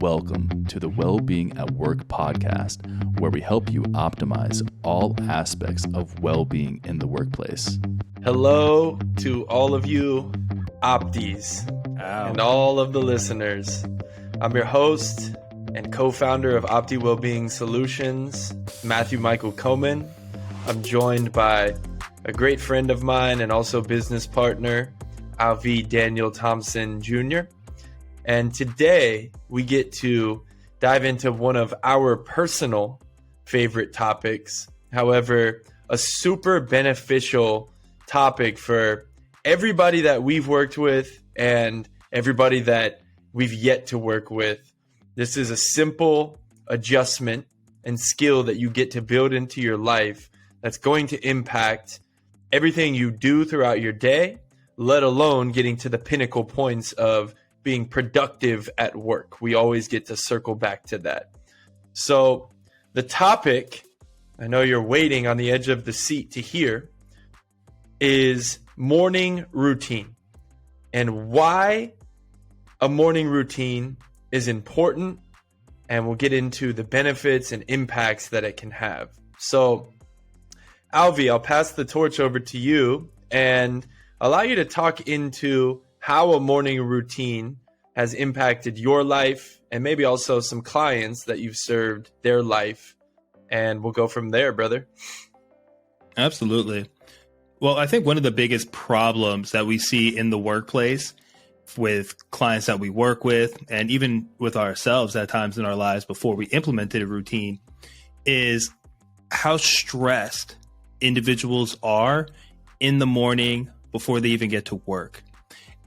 Welcome to the Wellbeing at Work podcast, where we help you optimize all aspects of well-being in the workplace. Hello to all of you Optis and all of the listeners. I'm your host and co-founder of Opti Wellbeing Solutions, Matthew Michael Coman. I'm joined by a great friend of mine and also business partner, Alvi Daniel Thompson Jr. And today we get to dive into one of our personal favorite topics. However, a super beneficial topic for everybody that we've worked with and everybody that we've yet to work with. This is a simple adjustment and skill that you get to build into your life that's going to impact everything you do throughout your day, let alone getting to the pinnacle points of being productive at work. We always get to circle back to that. So the topic, I know you're waiting on the edge of the seat to hear, is morning routine and why a morning routine is important. And we'll get into the benefits and impacts that it can have. So Alvi, I'll pass the torch over to you and allow you to talk into how a morning routine has impacted your life and maybe also some clients that you've served their life. And we'll go from there, brother. Absolutely. Well, I think one of the biggest problems that we see in the workplace with clients that we work with and even with ourselves at times in our lives before we implemented a routine is how stressed individuals are in the morning before they even get to work.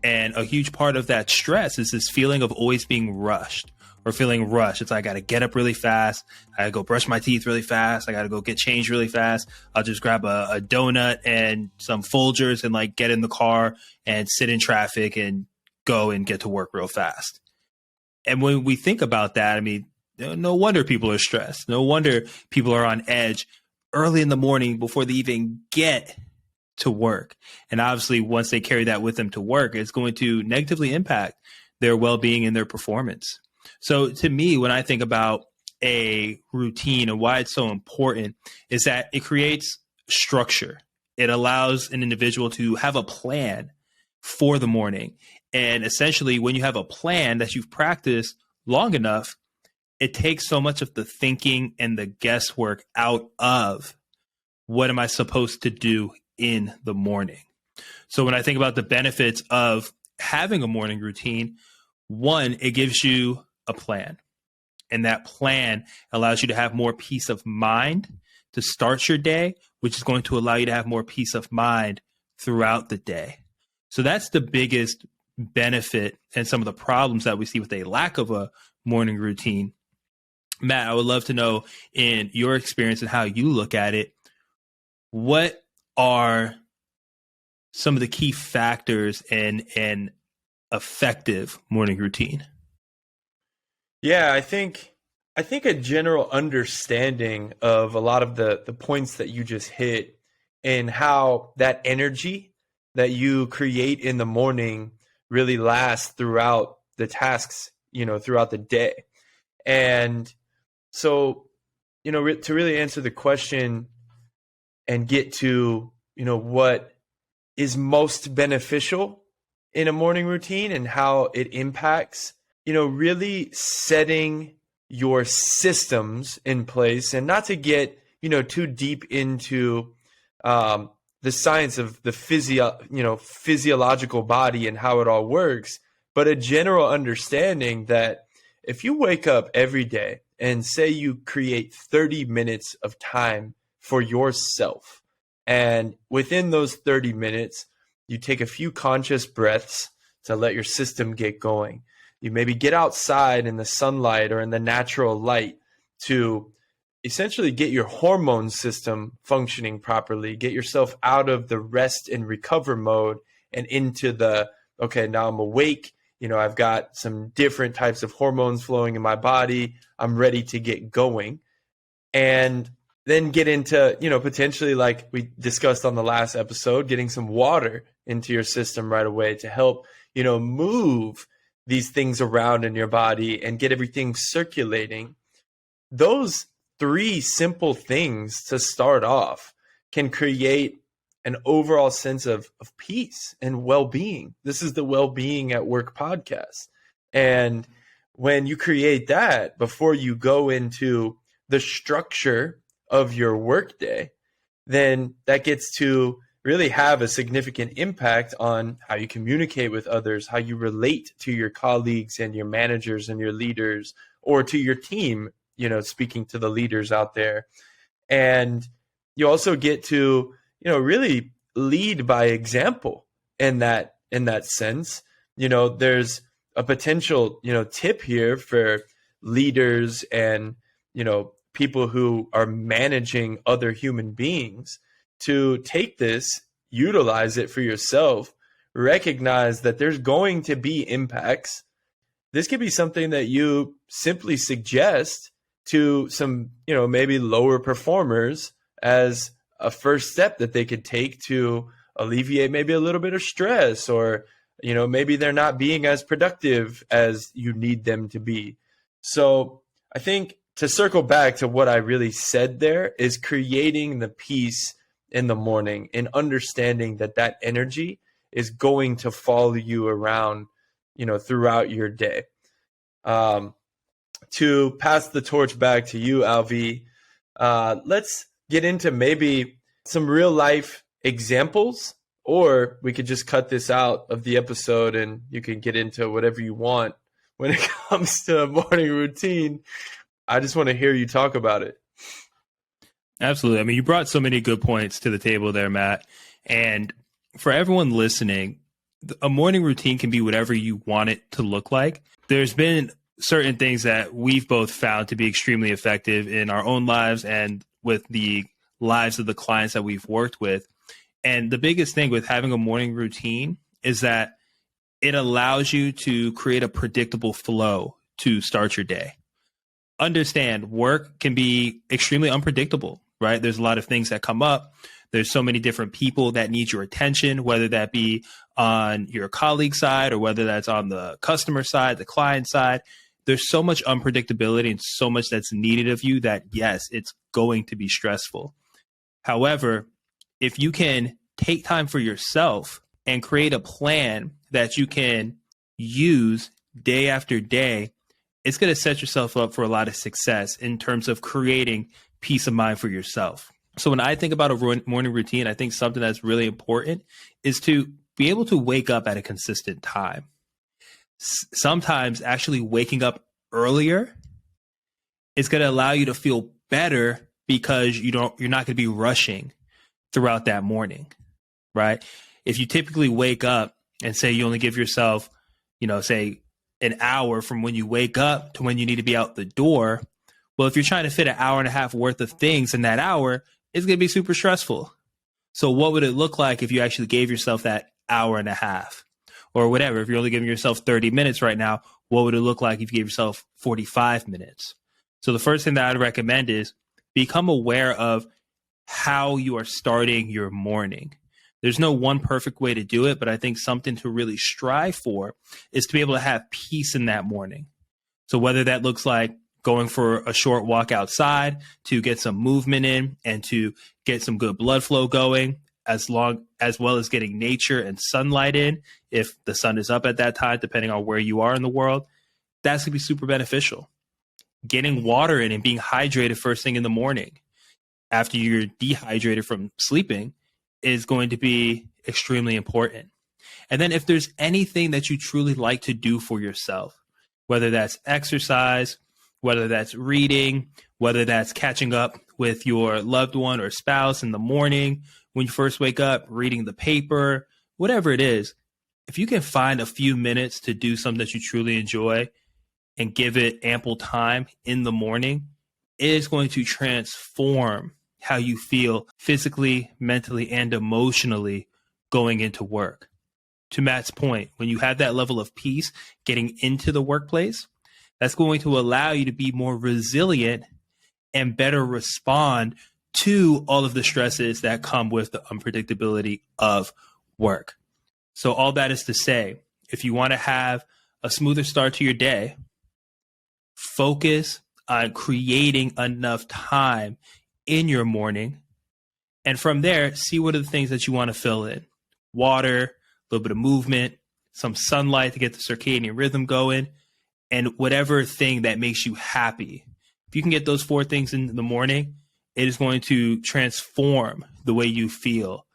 And a huge part of that stress is this feeling of always being rushed or feeling rushed. It's like, I got to get up really fast. I got to go brush my teeth really fast. I got to go get changed really fast. I'll just grab a donut and some Folgers and like get in the car and sit in traffic and go and get to work real fast. And when we think about that, I mean, no wonder people are stressed. No wonder people are on edge early in the morning before they even get to work. And obviously, once they carry that with them to work, it's going to negatively impact their well-being and their performance. So to me, when I think about a routine and why it's so important is that it creates structure. It allows an individual to have a plan for the morning. And essentially, when you have a plan that you've practiced long enough, it takes so much of the thinking and the guesswork out of what am I supposed to do in the morning. So when I think about the benefits of having a morning routine, one, it gives you a plan. And that plan allows you to have more peace of mind to start your day, which is going to allow you to have more peace of mind throughout the day. So that's the biggest benefit and some of the problems that we see with a lack of a morning routine. Matt, I would love to know in your experience and how you look at it, what are some of the key factors in an effective morning routine? Yeah, I think a general understanding of a lot of the points that you just hit and how that energy that you create in the morning really lasts throughout the tasks, throughout the day. And so, to really answer the question and get to, what is most beneficial in a morning routine and how it impacts, really setting your systems in place, and not to get, too deep into the science of the physiological body and how it all works, but a general understanding that if you wake up every day and say you create 30 minutes of time for yourself, and within those 30 minutes, you take a few conscious breaths to let your system get going. You maybe get outside in the sunlight or in the natural light to essentially get your hormone system functioning properly, get yourself out of the rest and recover mode and into the, okay, now I'm awake. I've got some different types of hormones flowing in my body. I'm ready to get going. And then get into, potentially like we discussed on the last episode, getting some water into your system right away to help, move these things around in your body and get everything circulating. Those three simple things to start off can create an overall sense of peace and well-being. This is the Wellbeing at Work podcast. And when you create that before you go into the structure of your workday, then that gets to really have a significant impact on how you communicate with others, how you relate to your colleagues and your managers and your leaders, or to your team, speaking to the leaders out there. And you also get to, really lead by example in that sense. There's a potential, tip here for leaders and, people who are managing other human beings to take this, utilize it for yourself, recognize that there's going to be impacts. This could be something that you simply suggest to some, maybe lower performers as a first step that they could take to alleviate maybe a little bit of stress, or, maybe they're not being as productive as you need them to be. So I think to circle back to what I really said there is creating the peace in the morning and understanding that energy is going to follow you around, throughout your day. To pass the torch back to you, Alvi, let's get into maybe some real life examples, or we could just cut this out of the episode and you can get into whatever you want when it comes to a morning routine. I just want to hear you talk about it. Absolutely. I mean, you brought so many good points to the table there, Matt. And for everyone listening, a morning routine can be whatever you want it to look like. There's been certain things that we've both found to be extremely effective in our own lives and with the lives of the clients that we've worked with. And the biggest thing with having a morning routine is that it allows you to create a predictable flow to start your day. Understand, work can be extremely unpredictable, right? There's a lot of things that come up. There's so many different people that need your attention, whether that be on your colleague side or whether that's on the customer side, the client side. There's so much unpredictability and so much that's needed of you that, yes, it's going to be stressful. However, if you can take time for yourself and create a plan that you can use day after day, it's going to set yourself up for a lot of success in terms of creating peace of mind for yourself. So when I think about a morning routine, I think something that's really important is to be able to wake up at a consistent time. Sometimes actually waking up earlier is going to allow you to feel better because you're not going to be rushing throughout that morning, right? If you typically wake up and say you only give yourself, say an hour from when you wake up to when you need to be out the door. Well, if you're trying to fit an hour and a half worth of things in that hour, it's going to be super stressful. So what would it look like if you actually gave yourself that hour and a half or whatever? If you're only giving yourself 30 minutes right now, what would it look like if you gave yourself 45 minutes? So the first thing that I'd recommend is become aware of how you are starting your morning. There's no one perfect way to do it, but I think something to really strive for is to be able to have peace in that morning. So whether that looks like going for a short walk outside to get some movement in and to get some good blood flow going, as well as getting nature and sunlight in, if the sun is up at that time, depending on where you are in the world, that's going to be super beneficial. Getting water in and being hydrated first thing in the morning after you're dehydrated from sleeping is going to be extremely important. And then if there's anything that you truly like to do for yourself, whether that's exercise, whether that's reading, whether that's catching up with your loved one or spouse in the morning, when you first wake up, reading the paper, whatever it is, if you can find a few minutes to do something that you truly enjoy and give it ample time in the morning, it is going to transform how you feel physically, mentally, and emotionally going into work. To Matt's point, when you have that level of peace getting into the workplace, that's going to allow you to be more resilient and better respond to all of the stresses that come with the unpredictability of work. So all that is to say, if you want to have a smoother start to your day, focus on creating enough time in your morning. And from there, see what are the things that you want to fill in. Water, a little bit of movement, some sunlight to get the circadian rhythm going, and whatever thing that makes you happy. If you can get those 4 things in the morning, it is going to transform the way you feel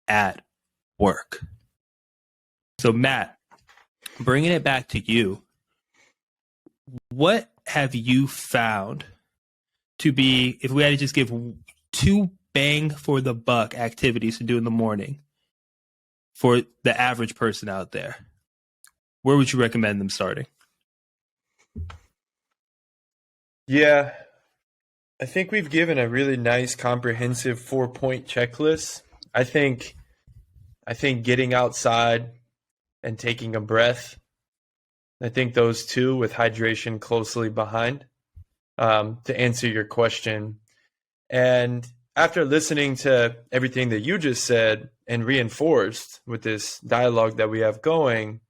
at work. So Matt, bringing it back to you, what have you found to be, if we had to just give 2 bang for the buck activities to do in the morning for the average person out there, where would you recommend them starting? Yeah, I think we've given a really nice, comprehensive 4-point checklist. I think getting outside and taking a breath, I think those 2 with hydration closely behind, to answer your question. And after listening to everything that you just said and reinforced with this dialogue that we have going,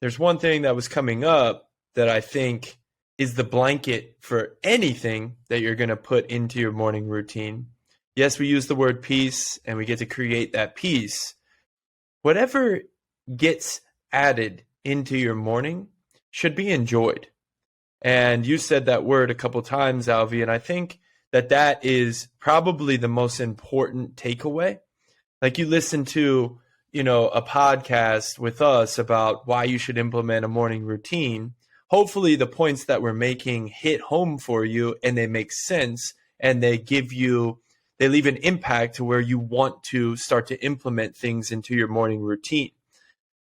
there's one thing that was coming up that I think is the blanket for anything that you're going to put into your morning routine. Yes, we use the word peace and we get to create that peace. Whatever gets added into your morning should be enjoyed. And you said that word a couple times, Alvi, and I think that is probably the most important takeaway. Like, you listen to, a podcast with us about why you should implement a morning routine. Hopefully the points that we're making hit home for you and they make sense and they leave an impact to where you want to start to implement things into your morning routine.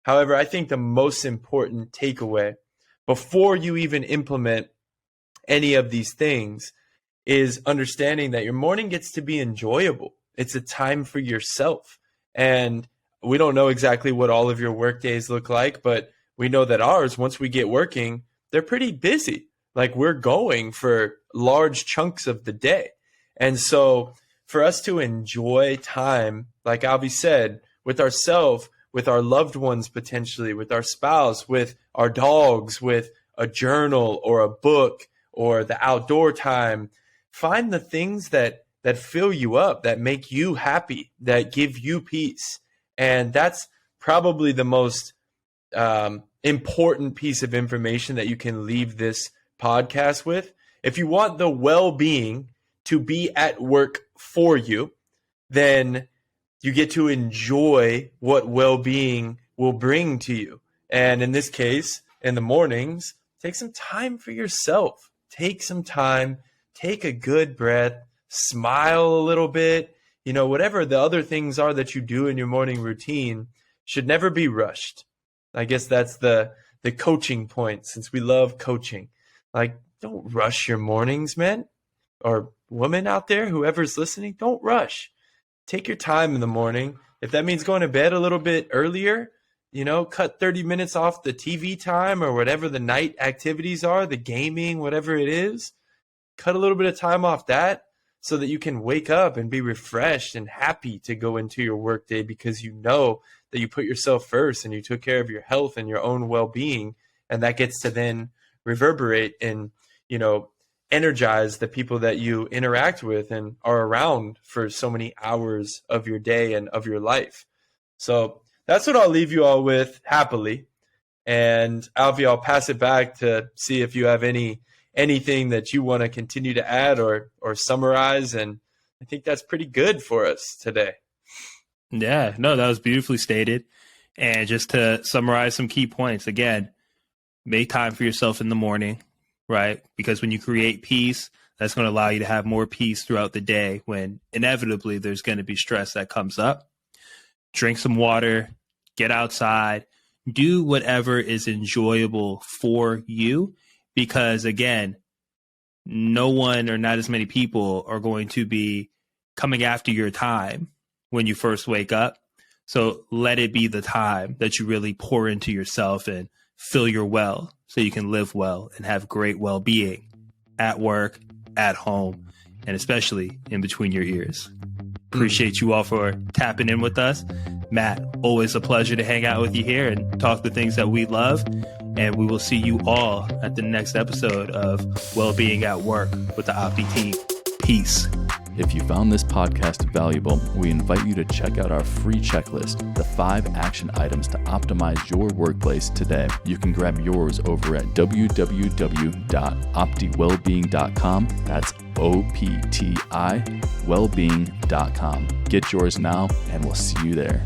However, I think the most important takeaway before you even implement any of these things is understanding that your morning gets to be enjoyable. It's a time for yourself. And we don't know exactly what all of your work days look like, but we know that ours, once we get working, they're pretty busy. Like, we're going for large chunks of the day. And so for us to enjoy time, like Avi said, with ourselves, with our loved ones, potentially with our spouse, with our dogs, with a journal or a book or the outdoor time, find the things that fill you up, that make you happy, that give you peace. And that's probably the most important piece of information that you can leave this podcast with. If you want the well-being to be at work for you, then you get to enjoy what well-being will bring to you. And in this case, in the mornings, take some time for yourself. Take some time, take a good breath, smile a little bit. Whatever the other things are that you do in your morning routine should never be rushed. I guess that's the coaching point, since we love coaching. Like, don't rush your mornings, man, or woman out there, whoever's listening, don't rush. Take your time in the morning. If that means going to bed a little bit earlier, cut 30 minutes off the TV time or whatever the night activities are, the gaming, whatever it is, cut a little bit of time off that so that you can wake up and be refreshed and happy to go into your workday, because you know that you put yourself first and you took care of your health and your own well-being, and that gets to then reverberate and energize the people that you interact with and are around for so many hours of your day and of your life. So that's what I'll leave you all with, happily. And Alfie, I'll pass it back to see if you have anything that you want to continue to add or summarize. And I think that's pretty good for us today. Yeah, no, that was beautifully stated. And just to summarize some key points, again, make time for yourself in the morning, right? Because when you create peace, that's going to allow you to have more peace throughout the day when inevitably there's going to be stress that comes up. Drink some water, get outside, do whatever is enjoyable for you, because again, no one or not as many people are going to be coming after your time when you first wake up. So let it be the time that you really pour into yourself and fill your well so you can live well and have great well-being at work, at home, and especially in between your ears. Appreciate you all for tapping in with us. Matt, always a pleasure to hang out with you here and talk the things that we love. And we will see you all at the next episode of Wellbeing at Work with the Opti team. Peace. If you found this podcast valuable, we invite you to check out our free checklist, the 5 action items to optimize your workplace today. You can grab yours over at www.optiwellbeing.com. That's OPTI wellbeing.com. Get yours now, and we'll see you there.